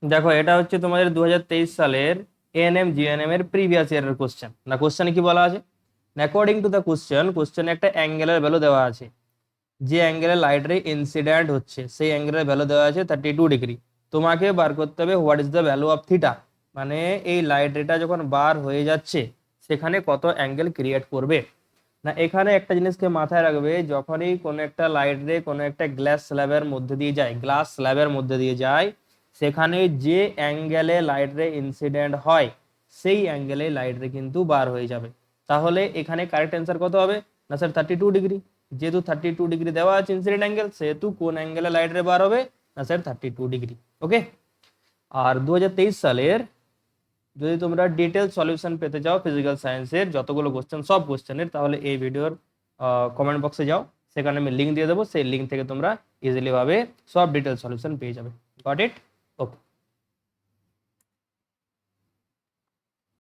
দেখো এটা হচ্ছে তোমাদের 2023 সালের এএনএম জিএনএম এর প্রিভিয়াস ইয়ারের কোশ্চেন। না কোশ্চেনে কি বলা আছে, অ্যাকর্ডিং টু দ্য কোশ্চেনে একটা অ্যাঙ্গেলের ভ্যালু দেওয়া আছে। যে অ্যাঙ্গেলে লাইট রে ইনসিডেন্ট হচ্ছে সেই অ্যাঙ্গেলের ভ্যালু দেওয়া আছে 32 ডিগ্রি। তোমাকে বার করতে হবে what is the value of theta, মানে এই লাইট রেটা যখন বার হয়ে যাচ্ছে সেখানে কত অ্যাঙ্গেল ক্রিয়েট করবে। না এখানে একটা জিনিসকে মাথায় রাখবে, যখনই কোনো একটা লাইট রে কোনো একটা গ্লাস স্ল্যাবের মধ্যে দিয়ে যায় সেখানে যে অ্যাঙ্গেলে লাইট রে ইনসিডেন্ট হয় সেই অ্যাঙ্গেলে লাইট রে কিন্তু বার হয়ে যাবে। তাহলে এখানে কারেক্ট অ্যান্সার কত হবে, না স্যার 32 ডিগ্রি। যেহেতু 32 ডিগ্রি দেওয়া আছে ইনসিডেন্ট অ্যাঙ্গেল, সেহেতু কোন অ্যাঙ্গেলে লাইট রে বার হবে, না স্যার 32 ডিগ্রি। ওকে। আর 2023 সালের যদি তোমরা ডিটেল সলিউশন পেতে চাও ফিজিক্যাল সায়েন্সের যতগুলো কোশ্চেন সব কোশ্চেনের, তাহলে এই ভিডিওর কমেন্ট বক্সে যাও, সেখানে আমি লিঙ্ক দিয়ে দেবো, সেই লিঙ্ক থেকে তোমরা ইজিলি ভাবে সব ডিটেল সলিউশন পেয়ে যাবে। Got it? ওকে।